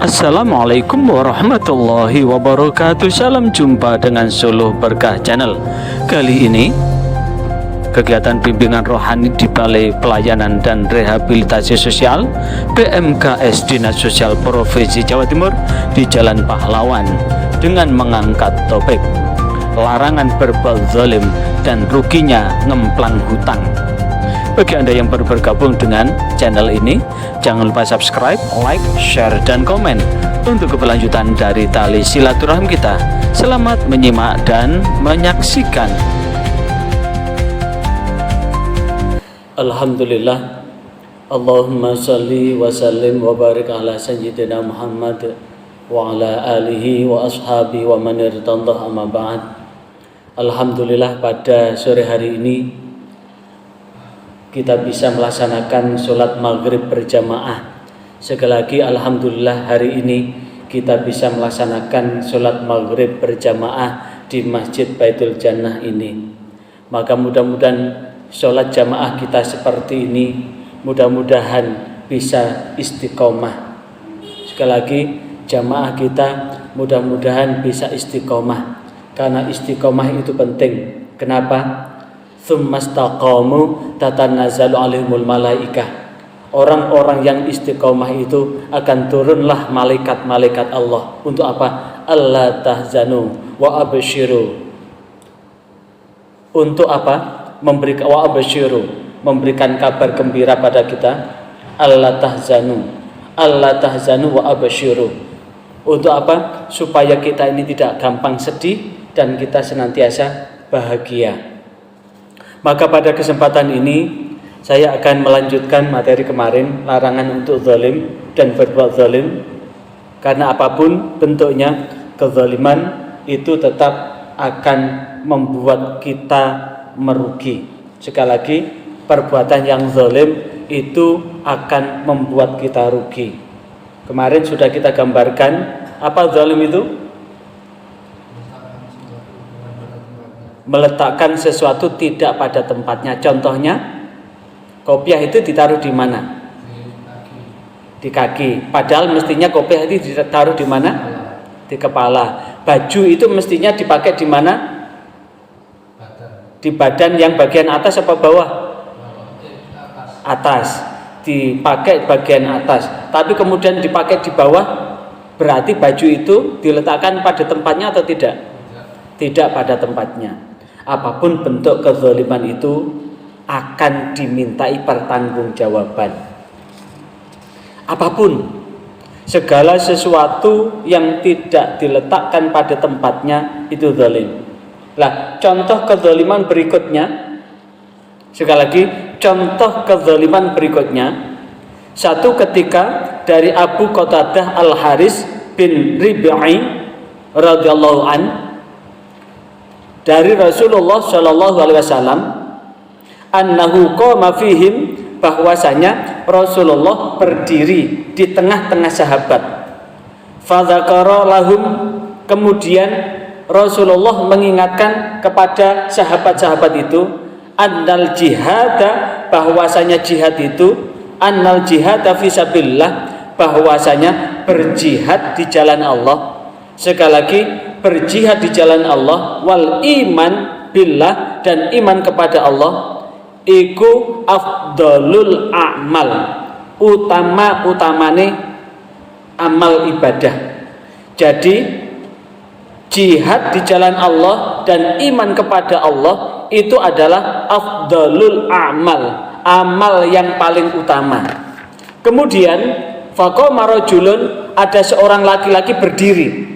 Assalamualaikum warahmatullahi wabarakatuh. Salam jumpa dengan Suluh Berkah Channel. Kali ini kegiatan bimbingan rohani di Balai Pelayanan dan Rehabilitasi Sosial BMKS Dinas Sosial Provinsi Jawa Timur di Jalan Pahlawan dengan mengangkat topik larangan berbuat zalim dan ruginya ngemplang hutang. Bagi Anda yang baru bergabung dengan channel ini, jangan lupa subscribe, like, share, dan komen untuk keberlanjutan dari tali silaturahim kita. Selamat menyimak dan menyaksikan. Alhamdulillah, Allahumma salli wa sallim wa barik ala sayyidina Muhammad wa ala alihi wa ashabi wa man irtadah amma ba'd. Alhamdulillah, pada sore hari ini kita bisa melaksanakan sholat maghrib berjamaah. Sekali lagi alhamdulillah, hari ini kita bisa melaksanakan sholat maghrib berjamaah di Masjid Baitul Jannah ini. Maka mudah-mudahan sholat jamaah kita seperti ini mudah-mudahan bisa istiqomah. Sekali lagi, jamaah kita mudah-mudahan bisa istiqomah, karena istiqomah itu penting. Kenapa? Tsumastaqamu tatanazzalu alaihimul malaikah. Orang-orang yang istiqomah itu akan turunlah malaikat-malaikat Allah. Untuk apa? Allah tahzanu wa absyiru. Untuk apa? Memberikan wa absyiru, memberikan kabar gembira pada kita. Allah tahzanu wa absyiru. Untuk apa? Supaya kita ini tidak gampang sedih dan kita senantiasa bahagia. Maka pada kesempatan ini saya akan melanjutkan materi kemarin, larangan untuk zalim dan berbuat zalim. Karena apapun bentuknya, kezaliman itu tetap akan membuat kita merugi. Sekali lagi, perbuatan yang zalim itu akan membuat kita rugi. Kemarin sudah kita gambarkan apa zalim itu? Meletakkan sesuatu tidak pada tempatnya. Contohnya, kopiah itu ditaruh di mana? Di kaki. Padahal mestinya kopiah itu ditaruh di mana? Di kepala. Baju itu mestinya dipakai di mana? Di badan yang bagian atas apa bawah? Atas. Dipakai bagian atas. Tapi kemudian dipakai di bawah, berarti baju itu diletakkan pada tempatnya atau tidak? Tidak pada tempatnya. Apapun bentuk kezaliman itu akan dimintai pertanggungjawaban. Apapun, segala sesuatu yang tidak diletakkan pada tempatnya itu zalim. Lah, contoh kezaliman berikutnya, sekali lagi, contoh kezaliman berikutnya, satu ketika dari Abu Qatadah Al-Haris bin Rib'i radhiyallahu an, dari Rasulullah Shallallahu Alaihi Wasallam, annahu qama fihim, bahwasanya Rasulullah berdiri di tengah-tengah sahabat. Fadzakara lahum, kemudian Rasulullah mengingatkan kepada sahabat-sahabat itu, annal jihada, bahwasanya jihad itu, annal jihada fisabilillah, bahwasanya berjihad di jalan Allah. Sekali lagi, berjihad di jalan Allah, wal iman billah, dan iman kepada Allah, iku afdalul a'mal, utama-utamane amal ibadah. Jadi jihad di jalan Allah dan iman kepada Allah itu adalah afdalul a'mal, amal yang paling utama. Kemudian faqama rajulun, ada seorang laki-laki berdiri.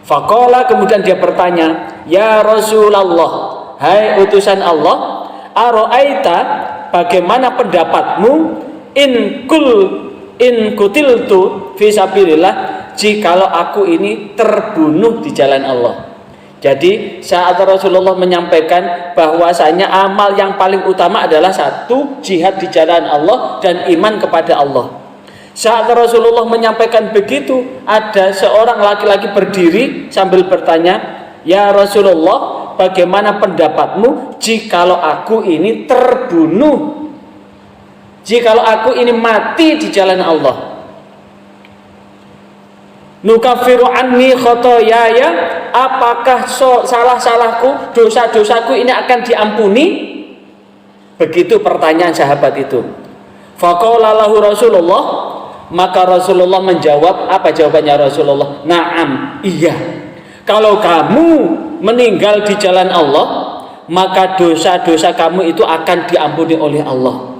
Faqala, kemudian dia bertanya, ya Rasulullah, hai utusan Allah, ara'aita, bagaimana pendapatmu, in kutiltu fisabilillah, jikalau aku ini terbunuh di jalan Allah. Jadi saat Rasulullah menyampaikan bahwasanya amal yang paling utama adalah satu, jihad di jalan Allah dan iman kepada Allah. Saat Rasulullah menyampaikan begitu, ada seorang laki-laki berdiri sambil bertanya, ya Rasulullah, bagaimana pendapatmu jikalau aku ini terbunuh, jikalau aku ini mati di jalan Allah? Nukaffiru anni khotoyaya, apakah salah-salahku, dosa-dosaku ini akan diampuni? Begitu pertanyaan sahabat itu. Faqala lahu Rasulullah, maka Rasulullah menjawab, apa jawabannya Rasulullah? Naam, iya. Kalau kamu meninggal di jalan Allah, maka dosa-dosa kamu itu akan diampuni oleh Allah.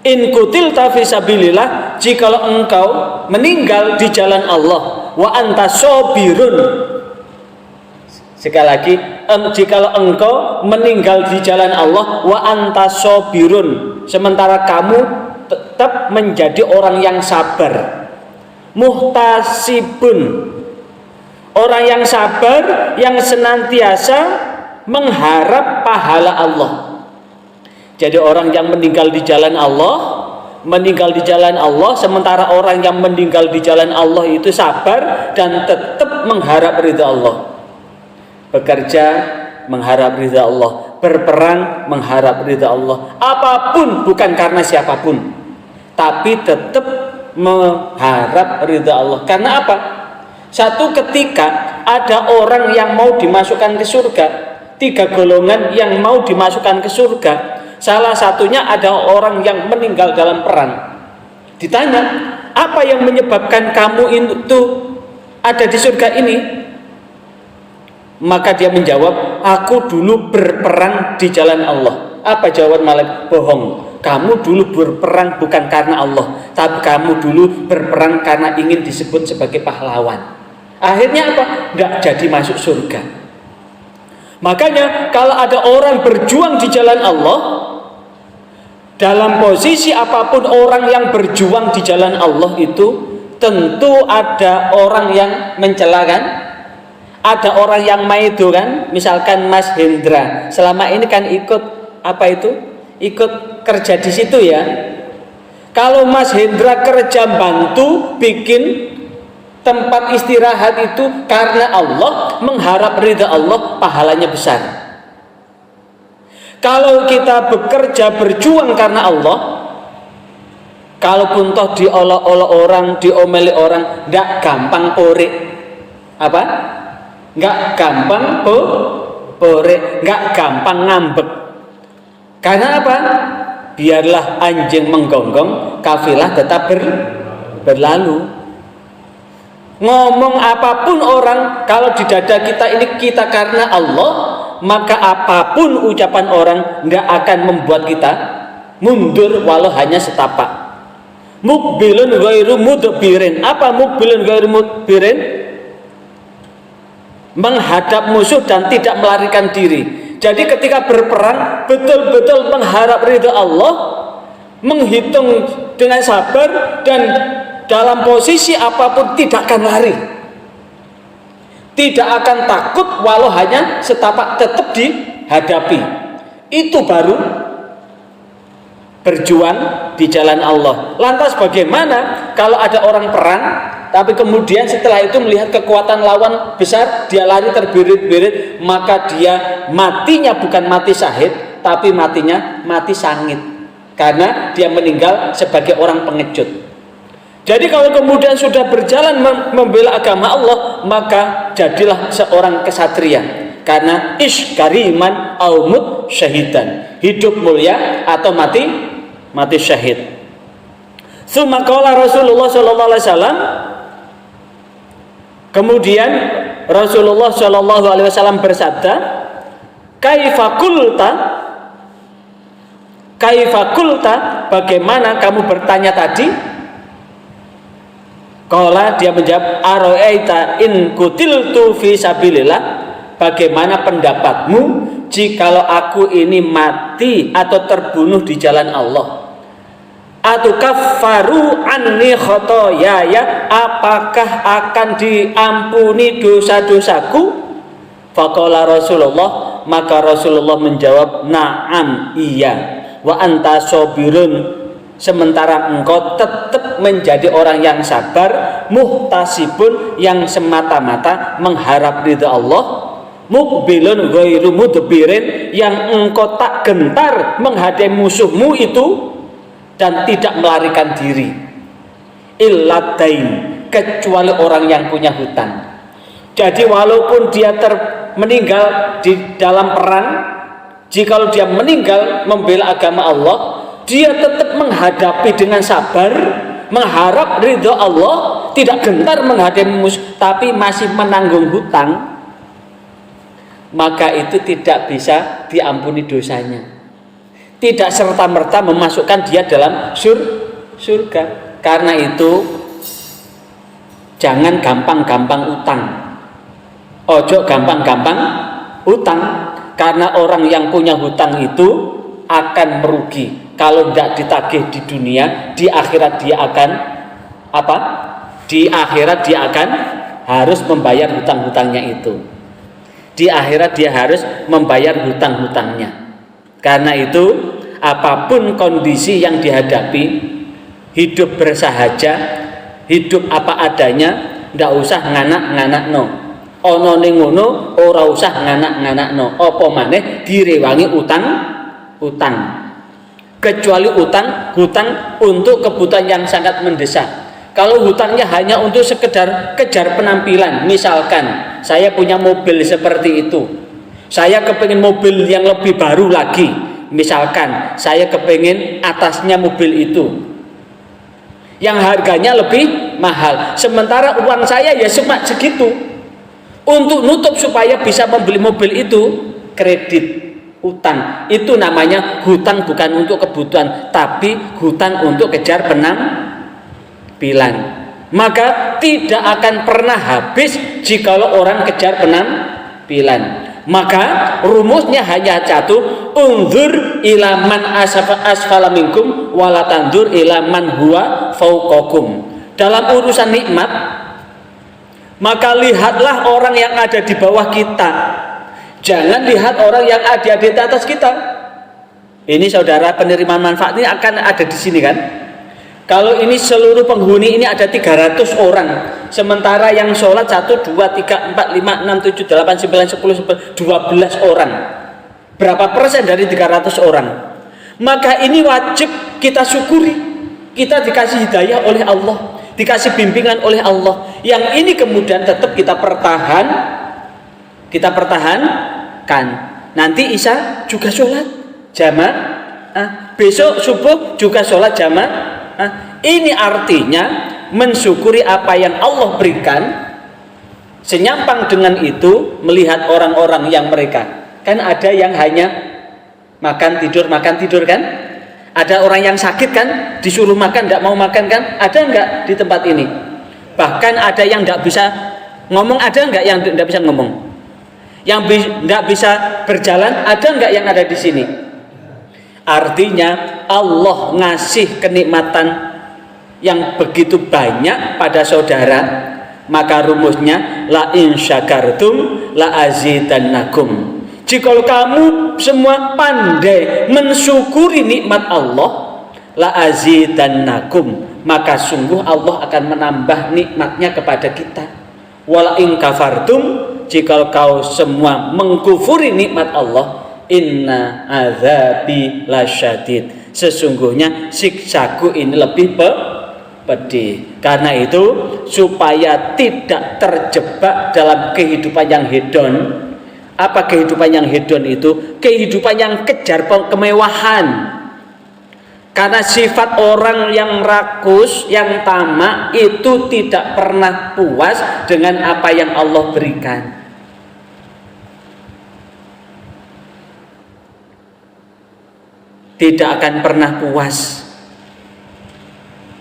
In kutilta fi sabilillah, jikalau engkau meninggal di jalan Allah, wa anta sabirun. Sekali lagi, jikalau engkau meninggal di jalan Allah, wa anta sabirun, sementara kamu tetap menjadi orang yang sabar. Muhtasibun, orang yang sabar, yang senantiasa mengharap pahala Allah. Jadi orang yang meninggal di jalan Allah, sementara orang yang meninggal di jalan Allah itu sabar dan tetap mengharap ridha Allah. Bekerja mengharap ridha Allah, berperang mengharap ridha Allah. Apapun, bukan karena siapapun, tapi tetap mengharap ridha Allah. Karena apa? Satu ketika ada orang yang mau dimasukkan ke surga, 3 golongan yang mau dimasukkan ke surga. Salah satunya ada orang yang meninggal dalam perang. Ditanya, apa yang menyebabkan kamu itu ada di surga ini? Maka dia menjawab, aku dulu berperang di jalan Allah. Apa jawaban malaikat? Bohong. Kamu dulu berperang bukan karena Allah, tapi kamu dulu berperang karena ingin disebut sebagai pahlawan. Akhirnya apa? Nggak jadi masuk surga. Makanya kalau ada orang berjuang di jalan Allah, dalam posisi apapun orang yang berjuang di jalan Allah itu tentu ada orang yang mencela kan? Ada orang yang maido kan? Misalkan Mas Hendra selama ini kan ikut apa itu? Ikut kerja di situ ya. Kalau Mas Hendra kerja bantu bikin tempat istirahat itu karena Allah, mengharap ridha Allah, pahalanya besar. Kalau kita bekerja berjuang karena Allah, kalaupun toh diolok-olok orang, diomeli orang, nggak gampang porek. Apa? Nggak gampang porek, nggak gampang ngambek. Karena apa? Biarlah anjing menggonggong, kafilah tetap berlalu. Ngomong apapun orang, kalau di dada kita ini kita karena Allah, maka apapun ucapan orang tidak akan membuat kita mundur walau hanya setapak. Mukbilun ghairu mudbirin. Apa mukbilun ghairu mudbirin? Menghadap musuh dan tidak melarikan diri. Jadi ketika berperang betul-betul mengharap ridha Allah, menghitung dengan sabar, dan dalam posisi apapun tidak akan lari, tidak akan takut walau hanya setapak, tetap dihadapi. Itu baru berjuang di jalan Allah. Lantas bagaimana kalau ada orang perang tapi kemudian setelah itu melihat kekuatan lawan besar, dia lari terbirit-birit, maka dia matinya bukan mati syahid, tapi matinya mati sangit, karena dia meninggal sebagai orang pengecut. Jadi kalau kemudian sudah berjalan membela agama Allah, maka jadilah seorang kesatria, karena ish kariman au mut syahidan, hidup mulia atau mati syahid. Tsumma qala Rasulullah sallallahu alaihi wasallam, kemudian Rasulullah sallallahu alaihi wasallam bersabda, kaifa qulta, bagaimana kamu bertanya tadi? Qala, dia menjawab, aro'aita in kutiltu fi sabilillah, bagaimana pendapatmu jikalau aku ini mati atau terbunuh di jalan Allah? Atukaffaru anni khotoyaya, apakah akan diampuni dosa-dosaku? Faqala Rasulullah, maka Rasulullah menjawab, na'am, iya, wa anta sabirun, sementara engkau tetap menjadi orang yang sabar, muhtasibun, yang semata-mata mengharap ridha Allah, mukbilun ghairu mudbirin, yang engkau tak gentar menghadapi musuhmu itu dan tidak melarikan diri. Illadain, kecuali orang yang punya hutang. Jadi walaupun dia meninggal di dalam perang, jikalau dia meninggal membela agama Allah, dia tetap menghadapi dengan sabar, mengharap ridho Allah, tidak gentar menghadapi musuh, tapi masih menanggung hutang, maka itu tidak bisa diampuni dosanya, tidak serta-merta memasukkan dia dalam surga. Karena itu jangan gampang-gampang utang, ojo gampang-gampang utang, karena orang yang punya hutang itu akan merugi. Kalau tidak ditagih di dunia, di akhirat dia akan apa? Di akhirat dia akan harus membayar hutang-hutangnya itu. Di akhirat dia harus membayar hutang-hutangnya. Karena itu apapun kondisi yang dihadapi, hidup bersahaja, hidup apa adanya, ndak usah nganak-nganakno. Ono ning ngono ora usah nganak-nganakno. Apa maneh direwangi utang. Kecuali hutang untuk kebutuhan yang sangat mendesak. Kalau hutangnya hanya untuk sekedar kejar penampilan, misalkan saya punya mobil seperti itu, saya kepingin mobil yang lebih baru lagi, misalkan saya kepingin atasnya mobil itu yang harganya lebih mahal, sementara uang saya ya cuma segitu. Untuk nutup supaya bisa membeli mobil itu, kredit, hutang. Itu namanya hutang, bukan untuk kebutuhan, tapi hutang untuk kejar penampilan. Maka tidak akan pernah habis jikalau orang kejar penampilan. Maka rumusnya hanya satu, unzur ila man asfala minkum wala tanzur ila man huwa fauqakum. Dalam urusan nikmat, maka lihatlah orang yang ada di bawah kita, jangan lihat orang yang ada di atas kita. Ini saudara, penerimaan manfaat ini akan ada di sini kan? Kalau ini seluruh penghuni ini ada 300 orang, sementara yang sholat 1, 2, 3, 4, 5, 6, 7, 8, 9, 10, 12 orang. Berapa persen dari 300 orang? Maka ini wajib kita syukuri. Kita dikasih hidayah oleh Allah, dikasih bimbingan oleh Allah. Yang ini kemudian tetap kita pertahankan. Nanti Isya juga sholat jamaah, besok subuh juga sholat jamaah. Ini artinya mensyukuri apa yang Allah berikan. Senyampang dengan itu melihat orang-orang yang mereka, kan ada yang hanya makan tidur kan? Ada orang yang sakit kan, disuruh makan tidak mau makan kan? Ada enggak di tempat ini? Bahkan ada yang tidak bisa ngomong, ada enggak yang tidak bisa ngomong? Yang tidak bisa berjalan, ada enggak yang ada di sini? Artinya Allah ngasih kenikmatan yang begitu banyak pada saudara, maka rumusnya la in syakartum la azidannakum. Jika kamu semua pandai mensyukuri nikmat Allah, la azidannakum, maka sungguh Allah akan menambah nikmatnya kepada kita. Wala in kafartum, jika kau semua mengkufuri nikmat Allah, inna azabi lasyadid, sesungguhnya siksaku ini lebih pedih. Karena itu supaya tidak terjebak dalam kehidupan yang hedon. Apa kehidupan yang hedon itu? Kehidupan yang kejar kemewahan. Karena sifat orang yang rakus, yang tamak itu tidak pernah puas dengan apa yang Allah berikan. Tidak akan pernah puas.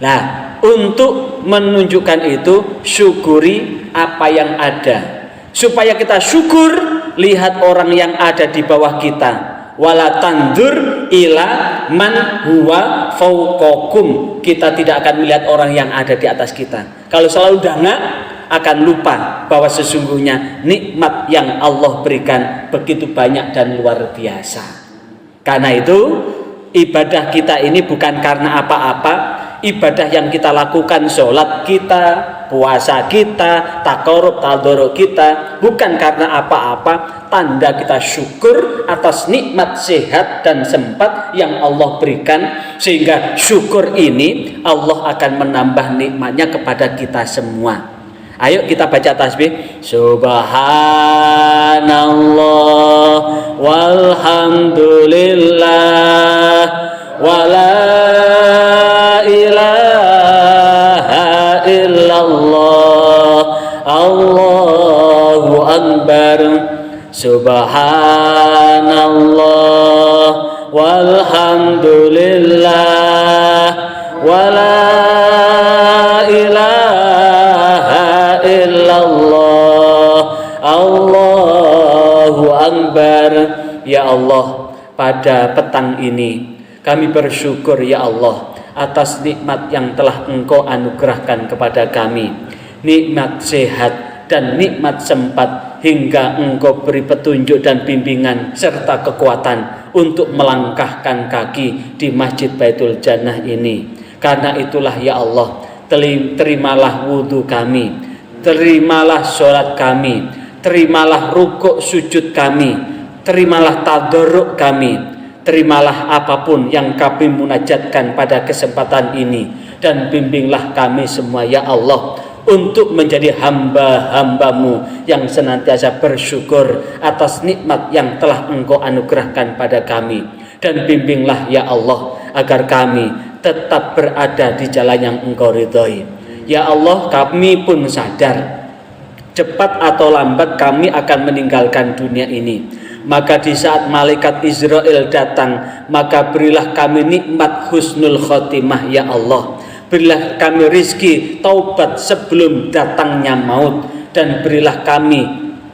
Nah, untuk menunjukkan itu, syukuri apa yang ada. Supaya kita syukur, lihat orang yang ada di bawah kita. Wala tandur ila man huwa fauqakum. Kita tidak akan melihat orang yang ada di atas kita. Kalau selalu dangak, akan lupa bahwa sesungguhnya nikmat yang Allah berikan begitu banyak dan luar biasa. Karena itu ibadah kita ini bukan karena apa-apa. Ibadah yang kita lakukan, sholat kita, puasa kita, takarub, tadoruk kita bukan karena apa-apa, tanda kita syukur atas nikmat sehat dan sempat yang Allah berikan, sehingga syukur ini Allah akan menambah nikmatnya kepada kita semua. Ayo kita baca tasbih. Subhanallah walhamdulillah wala ilaha illallah Allahu akbar. Subhanallah walhamdulillah wala ilaha illallah Allahu akbar. Ya Allah, pada petang ini kami bersyukur ya Allah atas nikmat yang telah Engkau anugerahkan kepada kami, nikmat sehat dan nikmat sempat, hingga Engkau beri petunjuk dan bimbingan serta kekuatan untuk melangkahkan kaki di Masjid Baitul Jannah ini. Karena itulah ya Allah, terimalah wudhu kami, terimalah sholat kami, terimalah rukuk sujud kami, terimalah tadarruk kami, terimalah apapun yang kami munajatkan pada kesempatan ini, dan bimbinglah kami semua ya Allah untuk menjadi hamba-hambamu yang senantiasa bersyukur atas nikmat yang telah Engkau anugerahkan pada kami. Dan bimbinglah ya Allah agar kami tetap berada di jalan yang Engkau ridhoi. Ya Allah, kami pun sadar cepat atau lambat kami akan meninggalkan dunia ini. Maka di saat malaikat Israel datang, maka berilah kami nikmat husnul khotimah ya Allah. Berilah kami rizki taubat sebelum datangnya maut, dan berilah kami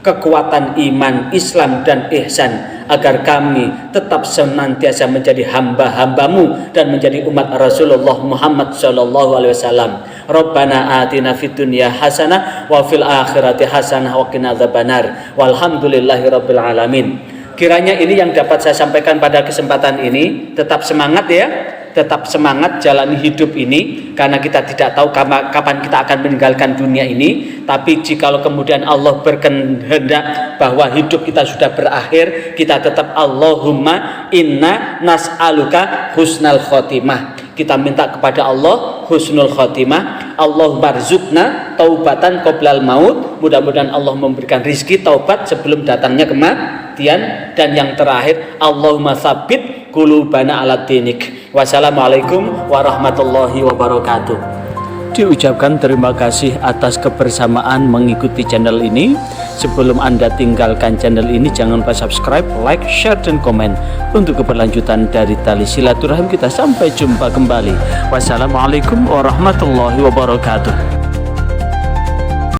kekuatan iman, Islam dan ihsan, agar kami tetap senantiasa menjadi hamba-hambamu dan menjadi umat Rasulullah Muhammad SAW. Rabbana atina fid dunya hasanah wa fil akhirati hasanah wa qina adzabannar. Walhamdulillahi rabbil alamin. Kiranya ini yang dapat saya sampaikan pada kesempatan ini. Tetap semangat ya, tetap semangat jalani hidup ini, karena kita tidak tahu kapan kita akan meninggalkan dunia ini. Tapi jikalau kemudian Allah berkehendak bahwa hidup kita sudah berakhir, kita tetap Allahumma inna nas'aluka husnal khotimah. Kita minta kepada Allah husnul khotimah. Allahumma rzuqna taubatan qoblal maut. Mudah-mudahan Allah memberikan rizki taubat sebelum datangnya kematian. Dan yang terakhir, Allahumma tsabbit qulubana ala dinik. Wassalamualaikum warahmatullahi wabarakatuh. Diucapkan terima kasih atas kebersamaan mengikuti channel ini. Sebelum Anda tinggalkan channel ini, jangan lupa subscribe, like, share, dan komen untuk keberlanjutan dari tali silaturahim kita. Sampai jumpa kembali. Wassalamualaikum warahmatullahi wabarakatuh.